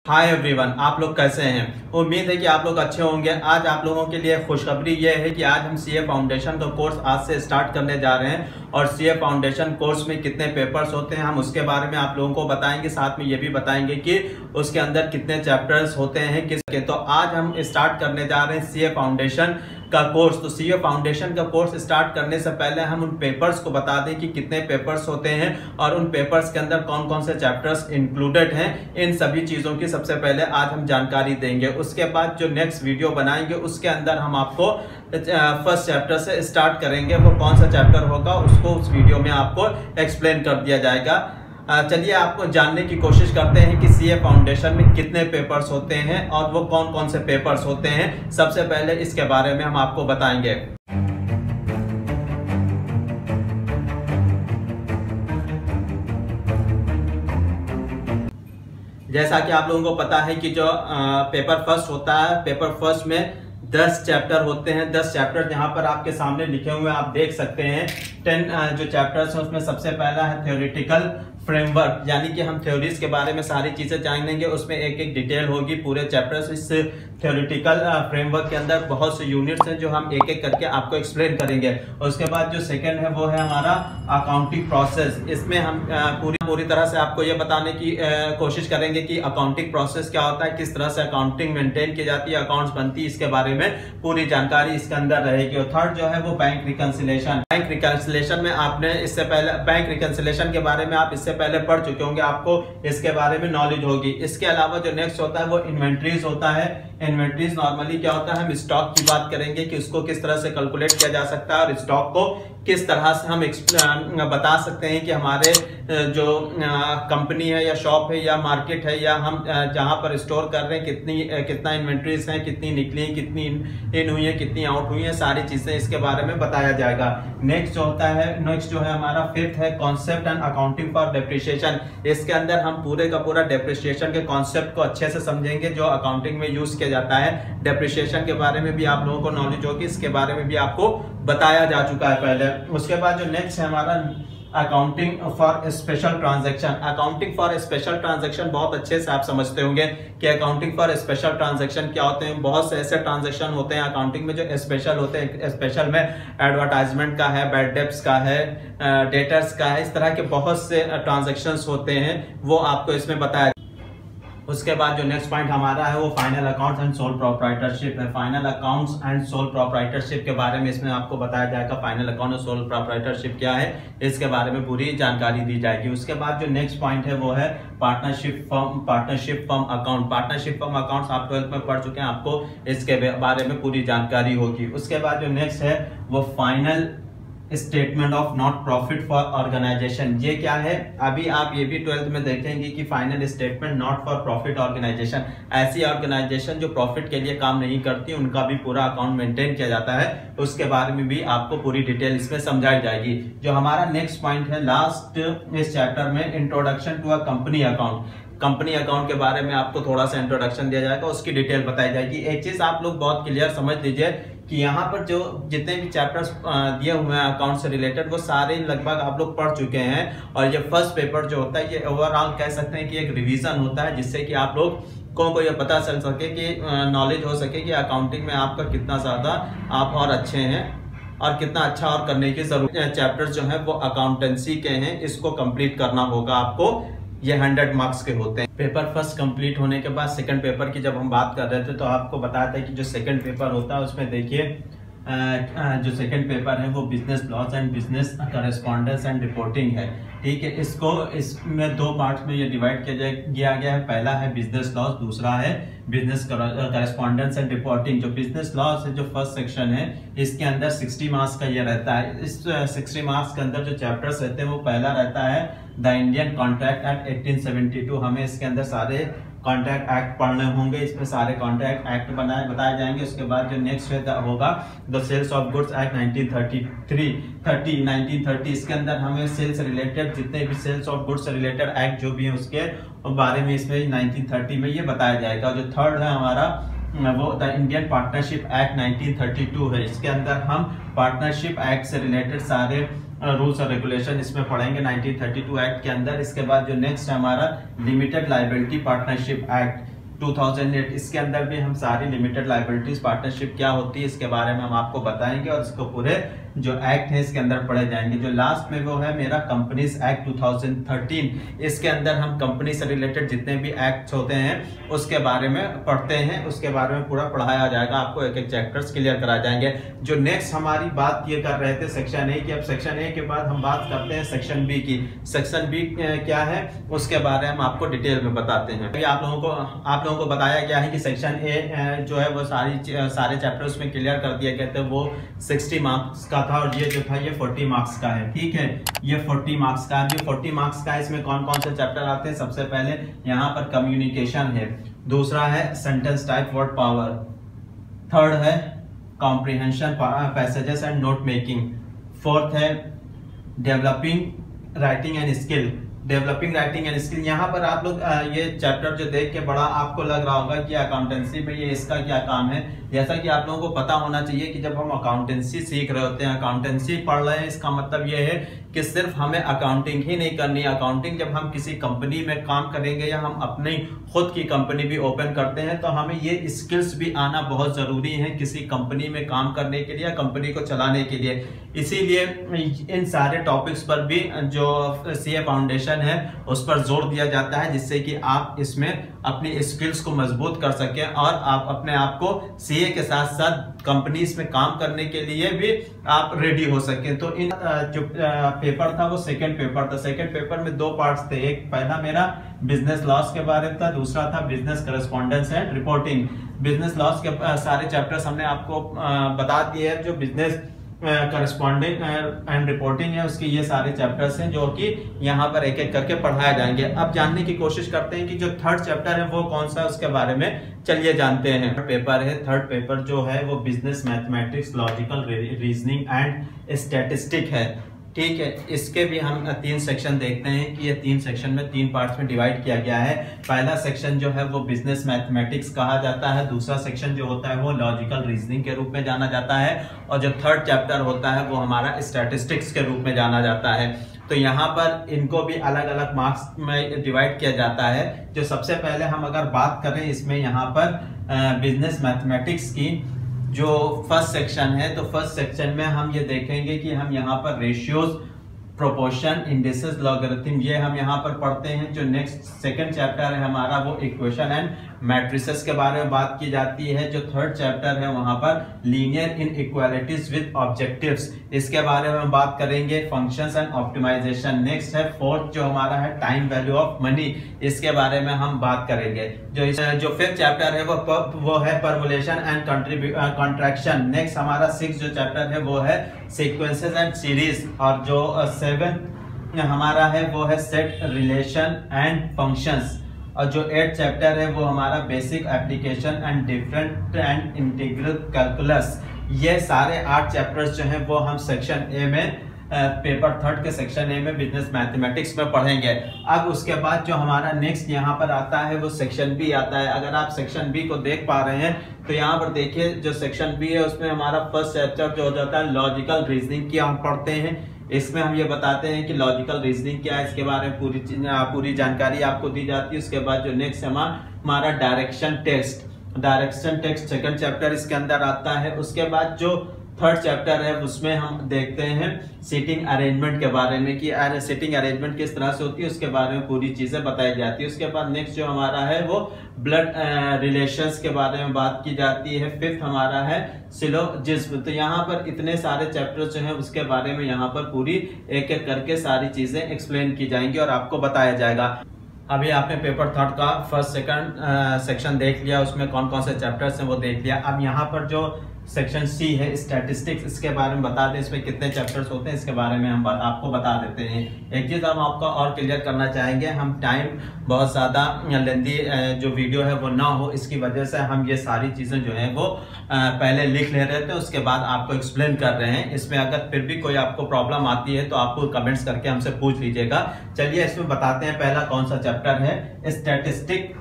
Hi everyone, आप लोग कैसे हैं। उम्मीद है कि आप लोग अच्छे होंगे। आज आप लोगों के लिए खुशखबरी यह है कि आज हम सीए फाउंडेशन का कोर्स आज से स्टार्ट करने जा रहे हैं और सीए फाउंडेशन कोर्स में कितने पेपर्स होते हैं हम उसके बारे में आप लोगों को बताएंगे। साथ में ये भी बताएंगे कि उसके अंदर कितने चैप्टर्स होते हैं किसके। तो आज हम स्टार्ट करने जा रहे हैं सीए फाउंडेशन का कोर्स। तो सीए फाउंडेशन का कोर्स स्टार्ट करने से पहले हम उन पेपर्स को बता दें कि कितने पेपर्स होते हैं और उन पेपर्स के अंदर कौन कौन से चैप्टर्स इंक्लूडेड हैं। इन सभी चीजों की सबसे पहले आज हम जानकारी देंगे। उसके बाद जो नेक्स्ट वीडियो बनाएंगे उसके अंदर हम आपको फर्स्ट चैप्टर से स्टार्ट करेंगे। वो कौन सा चैप्टर होगा उसको उस वीडियो में आपको एक्सप्लेन कर दिया जाएगा। चलिए आपको जानने की कोशिश करते हैं कि सीए फाउंडेशन में कितने पेपर्स होते हैं और वो कौन कौन से पेपर्स होते हैं। सबसे पहले इसके बारे में हम आपको बताएंगे। जैसा कि आप लोगों को पता है कि जो पेपर फर्स्ट होता है, पेपर फर्स्ट में 10 चैप्टर होते हैं। 10 चैप्टर यहाँ पर आपके सामने लिखे हुए आप देख सकते हैं। 10 जो चैप्टर्स हैं उसमें सबसे पहला है थ्योरेटिकल फ्रेमवर्क, यानी कि हम थ्योरीज के बारे में सारी चीजें जानेंगे। उसमें एक एक डिटेल होगी पूरे चैप्टर्स। इस थ्योरेटिकल फ्रेमवर्क के अंदर बहुत से यूनिट्स हैं जो हम एक एक करके आपको एक्सप्लेन करेंगे। उसके बाद जो सेकंड है वो है हमारा अकाउंटिंग प्रोसेस। इसमें हम पूरी तरह से आपको ये बताने की कोशिश करेंगे कि अकाउंटिंग प्रोसेस क्या होता है, किस तरह से अकाउंटिंग मेंटेन की जाती है, अकाउंट्स बनती है, इसके बारे में पूरी जानकारी इसके अंदर रहेगी। और थर्ड जो है वो बैंक रिकंसिलेशन। बैंक रिकंसिलेशन में आपने इससे पहले बैंक रिकंसिलेशन के बारे में आप इससे पहले पढ़ चुके होंगे, आपको इसके बारे में नॉलेज होगी। इसके अलावा जो नेक्स्ट होता है वो इन्वेंट्रीज होता है। इन्वेंट्रीज नॉर्मली क्या होता है, हम स्टॉक की बात करेंगे कि उसको किस तरह से कैलकुलेट किया जा सकता है और स्टॉक को किस तरह से हम बता सकते हैं कि हमारे जो कंपनी है या शॉप है या मार्केट है या हम जहां पर स्टोर कर रहे हैं कितना इन्वेंट्रीज हैं, कितनी निकली, कितनी इन हुई है, कितनी आउट हुई है, सारी चीजें इसके बारे में बताया जाएगा। नेक्स्ट जो है हमारा फिफ्थ है concept and accounting for depreciation. इसके अंदर हम पूरे का पूरा डेप्रिसिएशन के कॉन्सेप्ट को अच्छे से समझेंगे जो अकाउंटिंग में यूज किया जाता है। डेप्रिसिएशन के बारे में भी आप लोगों को नॉलेज होगी, इसके बारे में भी आपको बताया जा चुका है पहले। उसके बाद जो नेक्स्ट है हमारा accounting for special transaction. Accounting for special transaction बहुत अच्छे से आप समझते होंगे कि अकाउंटिंग फॉर स्पेशल ट्रांजैक्शन क्या होते हैं। बहुत से ऐसे ट्रांजैक्शन होते हैं अकाउंटिंग में जो स्पेशल होते हैं। स्पेशल में एडवर्टाइजमेंट का है, बैड डेब्ट्स का है, डेटर्स का है, इस तरह के बहुत से ट्रांजैक्शंस होते हैं, वो आपको इसमें बताया। उसके बाद जो नेक्स्ट पॉइंट हमारा है वो final accounts and sole proprietorship है। Final accounts and sole proprietorship के बारे में इसमें आपको बताया जाएगा। फाइनल अकाउंट और सोल प्रोप्राइटरशिप क्या है इसके बारे में पूरी जानकारी दी जाएगी। उसके बाद जो नेक्स्ट पॉइंट है वो है partnership firm account. Partnership firm accounts आप 12th में पढ़ चुके हैं, आपको इसके बारे में पूरी जानकारी होगी। उसके बाद जो नेक्स्ट है वो final statement of not profit for organisation. ये क्या है, अभी आप ये भी 12th में देखेंगे कि final statement not for profit organisation, ऐसी ऑर्गेनाइजेशन जो प्रॉफिट के लिए काम नहीं करती उनका भी पूरा अकाउंट मेंटेन किया जाता है। उसके बारे में भी आपको पूरी डिटेल इसमें समझाई जाएगी। जो हमारा नेक्स्ट पॉइंट है लास्ट इस चैप्टर में, introduction to a company account. Company account के बारे में आपको थोड़ा सा इंट्रोडक्शन दिया जाएगा, उसकी डिटेल बताई जाएगी। एक चीज आप लोग बहुत क्लियर समझ लीजिए कि यहाँ पर जो जितने भी चैप्टर्स दिए हुए हैं अकाउंट से रिलेटेड वो सारे लगभग आप लोग पढ़ चुके हैं। और ये फर्स्ट पेपर जो होता है ये ओवरऑल कह सकते हैं कि एक रिवीजन होता है, जिससे कि आप लोग को ये पता चल सके कि नॉलेज हो सके कि अकाउंटिंग में आपका कितना ज्यादा आप और अच्छे हैं और कितना अच्छा और करने की जरूरत है। चैप्टर्स जो है वो अकाउंटेंसी के हैं, इसको कंप्लीट करना होगा आपको। ये 100 मार्क्स के होते हैं। पेपर फर्स्ट कंप्लीट होने के बाद सेकंड पेपर की जब हम बात कर रहे थे तो आपको बताया था कि जो सेकंड पेपर होता है उसमें देखिए जो सेकंड पेपर है वो business loss and business correspondence and reporting है। ठीक है, इसमें 2 पार्ट्स में ये डिवाइड किया गया है। पहला है बिजनेस लॉस, दूसरा है बिजनेस करेस्पॉन्डेंस एंड रिपोर्टिंग। जो बिजनेस लॉस है जो फर्स्ट सेक्शन है इसके अंदर 60 मार्क्स का ये रहता है। इस 60 मार्क्स के अंदर जो चैप्टर्स रहते हैं वो पहला रहता है द इंडियन कॉन्ट्रैक्ट एक्ट 1872। हमें इसके अंदर सारे कॉन्ट्रैक्ट एक्ट पढ़ने होंगे, इसमें सारे कॉन्ट्रैक्ट एक्ट बताए जाएंगे। उसके बाद जो नेक्स्ट होगा the sales of goods act 1930। इसके अंदर हमें सेल्स रिलेटेड जितने भी सेल्स ऑफ गुड्स से रिलेटेड एक्ट जो भी है उसके बारे में इसमें 1930 में ये बताया जाएगा। जो थर्ड है हमारा वो द इंडियन पार्टनरशिप एक्ट 1932 है। इसके अंदर हम पार्टनरशिप एक्ट से रिलेटेड सारे रूल्स और रेगुलेशन इसमें पढ़ेंगे 1932 एक्ट के अंदर। इसके बाद जो नेक्स्ट है हमारा लिमिटेड लायबिलिटी पार्टनरशिप एक्ट, 2008। इसके अंदर भी हम सारी लिमिटेड लायबिलिटीज पार्टनरशिप क्या होती है इसके बारे में हम आपको बताएंगे और इसको पूरे जो एक्ट है इसके अंदर पढ़े जाएंगे। जो लास्ट में वो है मेरा कंपनीज एक्ट 2013, इसके अंदर हम कंपनी से रिलेटेड जितने भी एक्ट्स होते हैं उसके बारे में पढ़ते हैं, उसके बारे में पूरा पढ़ाया जाएगा, आपको एक एक चैप्टर्स क्लियर कराए जाएंगे। जो नेक्स्ट हमारी बात ये कर रहे थे सेक्शन ए की, अब सेक्शन ए के बाद हम बात करते हैं सेक्शन बी की। सेक्शन बी क्या है उसके बारे में हम आपको डिटेल में बताते हैं। आप लोगों को बताया गया है कि सेक्शन ए जो है वो सारे चैप्टर उसमें क्लियर कर दिए गए थे, वो 60 मार्क्स का था और ये जो था ये 40 मार्क्स का है। ठीक है, ये 40 मार्क्स का है। जो 40 मार्क्स का है इसमें कौन कौन से चैप्टर आते हैं? सबसे पहले यहाँ पर कम्युनिकेशन है, दूसरा है sentence type word power, third है comprehension passages and note making, fourth है developing writing and skill. Developing writing and skill, यहाँ पर आप लोग ये चैप्टर जो देख के बड़ा आपको लग रहा होगा कि अकाउंटेंसी में ये इसका क्या काम है। जैसा कि आप लोगों को पता होना चाहिए कि जब हम अकाउंटेंसी सीख रहे होते हैं, अकाउंटेंसी पढ़ रहे हैं, इसका मतलब ये है कि सिर्फ हमें अकाउंटिंग ही नहीं करनी है। अकाउंटिंग जब हम किसी कंपनी में काम करेंगे या हम अपनी खुद की कंपनी भी ओपन करते हैं तो हमें ये स्किल्स भी आना बहुत जरूरी है किसी कंपनी में काम करने के लिए या कंपनी को चलाने के लिए। इसीलिए इन सारे टॉपिक्स पर भी जो सीए फाउंडेशन है उस पर जोर दिया जाता है, जिससे कि आप इसमें अपनी स्किल्स को मजबूत कर सकें और आप अपने आप को सीए के साथ साथ कंपनीज में काम करने के लिए भी आप रेडी हो सकें। तो इन जो पेपर था वो सेकंड पेपर था। सेकंड पेपर में दो पार्ट्स थे, एक पहला मेरा बिजनेस लॉस के बारे में था, दूसरा था business correspondence and reporting. Business loss के सारे चैप्टर्स हमने आपको बता दिए हैं। जो बिजनेस करस्पॉन्डिंग एंड रिपोर्टिंग है उसके ये सारे चैप्टर्स हैं जो कि यहाँ पर एक एक करके पढ़ाए जाएंगे। अब जानने की कोशिश करते हैं कि जो थर्ड चैप्टर है वो कौन सा, उसके बारे में चलिए जानते हैं। पेपर है, थर्ड पेपर जो है वो business mathematics, logical reasoning and statistic है। ठीक है, इसके भी हम 3 सेक्शन देखते हैं कि ये 3 सेक्शन में 3 पार्ट्स में डिवाइड किया गया है। पहला सेक्शन जो है वो बिजनेस मैथमेटिक्स कहा जाता है, दूसरा सेक्शन जो होता है वो लॉजिकल रीजनिंग के रूप में जाना जाता है और जो थर्ड चैप्टर होता है वो हमारा स्टैटिस्टिक्स के रूप में जाना जाता है। तो यहाँ पर इनको भी अलग अलग मार्क्स में डिवाइड किया जाता है। जो सबसे पहले हम अगर बात करें इसमें यहाँ पर बिजनेस मैथमेटिक्स की जो फर्स्ट सेक्शन है, तो फर्स्ट सेक्शन में हम ये देखेंगे कि हम यहाँ पर रेशियोज, प्रोपोर्शन, इंडिसेस, लॉगरिथम ये हम यहाँ पर पढ़ते हैं। जो नेक्स्ट सेकंड चैप्टर है हमारा वो इक्वेशन एंड मैट्रिसेस के बारे में बात की जाती है। जो थर्ड चैप्टर है वहां पर लीनियर इनइक्वालिटीज विद ऑब्जेक्टिव्स, इसके बारे में हम बात करेंगे। फंक्शंस एंड ऑप्टिमाइजेशन नेक्स्ट है। फोर्थ जो हमारा है टाइम वैल्यू ऑफ मनी, इसके बारे में हम बात करेंगे। जो फिफ्थ चैप्टर है वो है परमुलेशन एंड कॉन्ट्रैक्शन। नेक्स्ट हमारा 6 जो चैप्टर है वो है सीक्वेंसेस एंड सीरीज और जो 7 हमारा है वो है सेट, रिलेशन एंड फंक्शंस और जो 8 चैप्टर है वो हमारा basic application and different and integral calculus. ये सारे 8 चैप्टर्स जो हैं वो हम सेक्शन ए में पेपर थर्ड के सेक्शन ए में बिजनेस मैथमेटिक्स में पढ़ेंगे। अब उसके बाद जो हमारा नेक्स्ट यहाँ पर आता है वो सेक्शन बी आता है। अगर आप सेक्शन बी को देख पा रहे हैं तो यहाँ पर देखिए जो सेक्शन बी है उसमें हमारा फर्स्ट चैप्टर जो हो जाता है लॉजिकल रीजनिंग की हम पढ़ते हैं। इसमें हम ये बताते हैं कि लॉजिकल रीजनिंग क्या है, इसके बारे में पूरी जानकारी आपको दी जाती है। उसके बाद जो नेक्स्ट हमारा डायरेक्शन टेक्स्ट सेकंड चैप्टर इसके अंदर आता है। उसके बाद जो थर्ड चैप्टर है उसमें हम देखते हैं सीटिंग अरेंजमेंट के बारे में कि सीटिंग अरेंजमेंट किस तरह से होती है, उसके बारे में पूरी चीजें बताई जाती है। उसके बाद नेक्स्ट जो हमारा है वो ब्लड रिलेशंस के बारे में बात की जाती है। फिफ्थ हमारा है सिलोजिज्म। तो यहाँ पर इतने सारे चैप्टर्स जो हैं उसके बारे में यहाँ पर पूरी एक एक करके सारी चीजें एक्सप्लेन की जाएंगी और आपको बताया जाएगा। अभी आपने पेपर थर्ड का फर्स्ट सेकंड सेक्शन देख लिया, उसमें कौन कौन से चैप्टर्स हैं वो देख लिया। अब यहाँ पर जो सेक्शन सी है स्टैटिस्टिक्स, इसके बारे में बता दें इसमें कितने चैप्टर्स होते हैं, इसके बारे में हम आपको बता देते हैं। एक चीज हम आपको और क्लियर करना चाहेंगे, हम टाइम बहुत ज्यादा लेंथी जो वीडियो है वो ना हो, इसकी वजह से हम ये सारी चीजें जो है वो पहले लिख ले रहे थे, उसके बाद आपको एक्सप्लेन कर रहे हैं। इसमें अगर फिर भी कोई आपको प्रॉब्लम आती है तो आपको कमेंट्स करके हमसे पूछ लीजिएगा। चलिए इसमें बताते हैं पहला कौन सा चैप्टर है, स्टैटिस्टिक,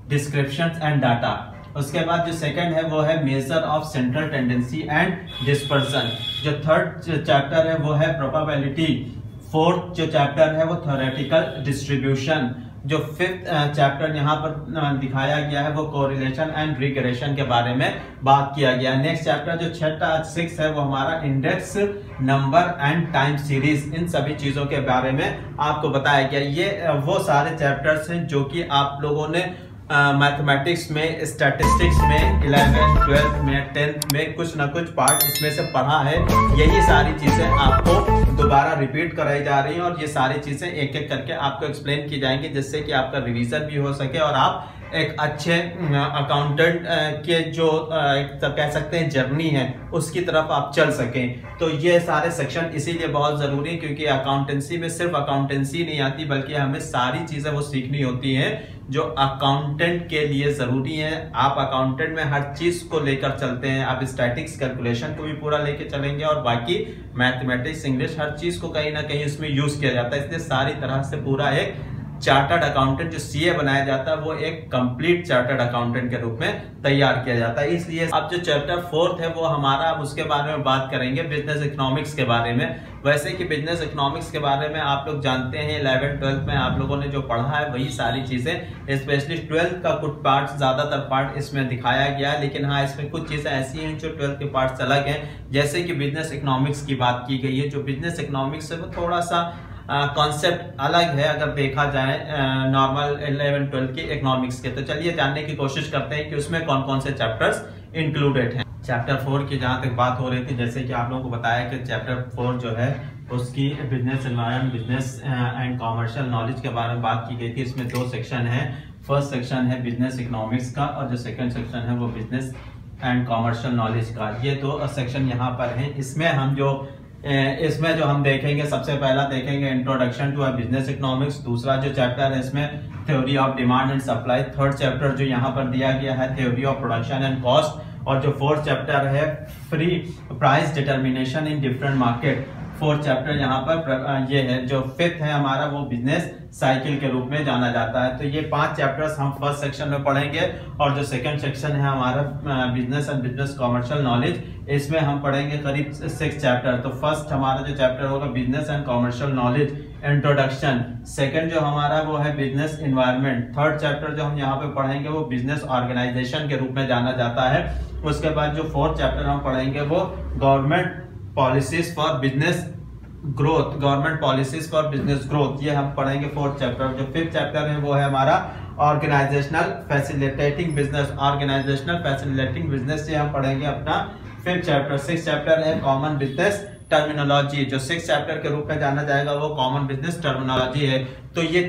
डिस्क्रिप्शन एंड डाटा। उसके बाद जो सेकंड है वो है measure of central tendency and dispersion. जो थर्ड चैप्टर है वो है प्रोबेबिलिटी। फोर्थ जो चैप्टर है वो थ्योरेटिकल डिस्ट्रीब्यूशन। जो 5th चैप्टर यहाँ पर दिखाया गया है वो कोरिलेशन एंड रिग्रेशन के बारे में बात किया गया है। नेक्स्ट चैप्टर जो 6 है वो हमारा index number and time series, इन सभी चीजों के बारे में आपको बताया गया। ये वो सारे चैप्टर्स हैं जो कि आप लोगों ने मैथमेटिक्स में, स्टैटिस्टिक्स में, 11th 12th में, 10th में कुछ ना कुछ पार्ट इसमें से पढ़ा है। यही सारी चीजें आपको दोबारा रिपीट कराई जा रही हैं और ये सारी चीजें एक एक करके आपको एक्सप्लेन की जाएंगी, जिससे कि आपका रिवीजन भी हो सके और आप एक अच्छे अकाउंटेंट के जो कह सकते हैं जर्नी है उसकी तरफ आप चल सकें। तो ये सारे सेक्शन इसीलिए बहुत जरूरी है, क्योंकि अकाउंटेंसी में सिर्फ अकाउंटेंसी नहीं आती, बल्कि हमें सारी चीजें वो सीखनी होती हैं जो अकाउंटेंट के लिए जरूरी है। आप अकाउंटेंट में हर चीज को लेकर चलते हैं, आप स्टैटिक्स कैलकुलेशन को भी पूरा लेके चलेंगे और बाकी मैथमेटिक्स, इंग्लिश, हर चीज को कहीं ना कहीं उसमें यूज किया जाता है। इसलिए सारी तरह से पूरा एक चार्टर्ड अकाउंटेंट जो सीए बनाया जाता है वो एक कंप्लीट चार्टर्ड अकाउंटेंट के रूप में तैयार किया जाता है। इसलिए अब जो चैप्टर 4 है वो हमारा, अब उसके बारे में बात करेंगे, बिजनेस इकोनॉमिक्स के बारे में। वैसे कि बिजनेस इकोनॉमिक्स के बारे में आप लोग जानते हैं 11th 12th में आप लोगों ने जो पढ़ा है वही सारी चीजें, स्पेशली 12th का कुछ पार्ट, ज्यादातर पार्ट इसमें दिखाया गया है। लेकिन हाँ, इसमें कुछ चीजें ऐसी हैं जो 12th के पार्ट्स अलग हैं, जैसे कि बिजनेस इकोनॉमिक्स की बात की गई है। जो बिजनेस इकोनॉमिक्स है वो थोड़ा सा कॉन्सेप्ट अलग है अगर देखा जाए नॉर्मल 11th 12th के इकोनॉमिक्स के। तो चलिए जानने की कोशिश करते हैं कि उसमें कौन कौन से चैप्टर्स इंक्लूडेड हैं। चैप्टर 4 की जहां तक बात हो रही थी, जैसे कि आप लोगों को बताया कि चैप्टर 4 जो है उसकी business environment, business and commercial knowledge के बारे में बात की गई थी। इसमें 2 सेक्शन है। फर्स्ट सेक्शन है बिजनेस इकोनॉमिक्स का और जो सेकंड सेक्शन है वो बिजनेस एंड कॉमर्शियल नॉलेज का। ये 2 सेक्शन यहाँ पर हैं। इसमें जो हम देखेंगे, सबसे पहला देखेंगे इंट्रोडक्शन टू बिजनेस इकोनॉमिक्स। दूसरा जो चैप्टर है इसमें theory of demand and supply. Third chapter जो यहाँ पर दिया गया है theory of production and cost. और जो 4th चैप्टर है free price determination in different market. 4th chapter यहाँ पर ये है। जो 5th है हमारा वो बिजनेस साइकिल के रूप में जाना जाता है। तो ये 5 चैप्टर्स हम फर्स्ट सेक्शन में पढ़ेंगे और जो सेकंड सेक्शन है हमारा business and business commercial knowledge, इसमें हम पढ़ेंगे करीब 6 चैप्टर। तो फर्स्ट हमारा जो चैप्टर होगा business and commercial knowledge introduction. Second जो हमारा वो है बिजनेस एनवायरनमेंट। थर्ड चैप्टर जो हम यहाँ पे पढ़ेंगे वो बिजनेस ऑर्गेनाइजेशन के रूप में जाना जाता है। उसके बाद जो 4th चैप्टर हम पढ़ेंगे वो government policies for business growth, government policies for business growth, ये हम पढ़ेंगे 4th चैप्टर। जो 5th चैप्टर है वो है हमारा organisational facilitating business, organisational facilitating business, ये हम पढ़ेंगे अपना 5th चैप्टर। 6th चैप्टर है कॉमन बिजनेस टर्मिनोलॉजी। जो 6th चैप्टर के रूप में जाना जाएगा वो कॉमन बिजनेस टर्मिनोलॉजी है। तो ये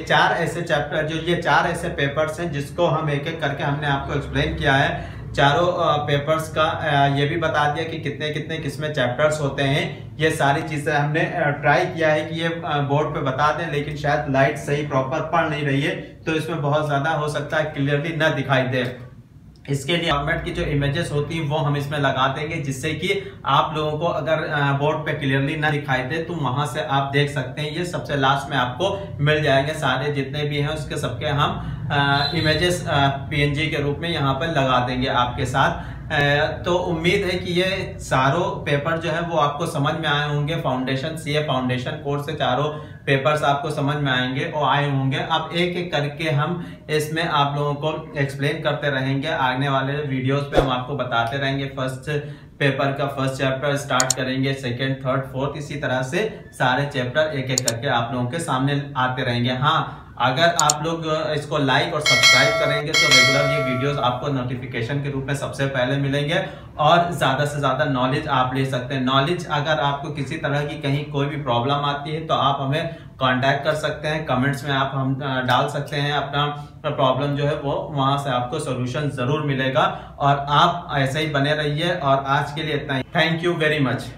चार ऐसे चैप्टर, जो ये 4 ऐसे पेपर्स हैं जिसको हम एक एक करके हमने आपको एक्सप्लेन किया है। चारों पेपर्स का ये भी बता दिया कि कितने कितने किसमें चैप्टर्स होते हैं। ये सारी चीजें हमने ट्राई किया है कि ये बोर्ड पे बता दें, लेकिन शायद लाइट सही प्रॉपर पड़ नहीं रही है तो इसमें बहुत ज्यादा हो सकता है क्लियरली न दिखाई दे। इसके लिए फॉर्मेट की जो इमेजेस होती हैं वो हम इसमें लगा देंगे, जिससे कि आप लोगों को अगर बोर्ड पे क्लियरली ना दिखाई दे तो वहां से आप देख सकते हैं। ये सबसे लास्ट में आपको मिल जाएंगे, सारे जितने भी हैं उसके सबके हम इमेजेस PNG के रूप में यहाँ पर लगा देंगे आपके साथ। तो उम्मीद है कि ये सारों पेपर जो है वो आपको समझ में आए होंगे। फाउंडेशन CA फाउंडेशन कोर्स से चारों पेपर्स आपको समझ में आएंगे और आए होंगे। अब एक एक करके हम इसमें आप लोगों को एक्सप्लेन करते रहेंगे। आने वाले वीडियोस पे हम आपको बताते रहेंगे। फर्स्ट पेपर का फर्स्ट चैप्टर स्टार्ट करेंगे, सेकंड, थर्ड, फोर्थ, इसी तरह से सारे चैप्टर एक एक करके आप लोगों के सामने आते रहेंगे। हाँ, अगर आप लोग इसको लाइक और सब्सक्राइब करेंगे तो रेगुलर ये वीडियोस आपको नोटिफिकेशन के रूप में सबसे पहले मिलेंगे और ज्यादा से ज्यादा नॉलेज आप ले सकते हैं। नॉलेज अगर आपको किसी तरह की कहीं कोई भी प्रॉब्लम आती है तो आप हमें कांटेक्ट कर सकते हैं, कमेंट्स में आप हम डाल सकते हैं अपना प्रॉब्लम जो है वो, वहां से आपको सोल्यूशन जरूर मिलेगा। और आप ऐसे ही बने रहिए और आज के लिए इतना ही। Thank you very much.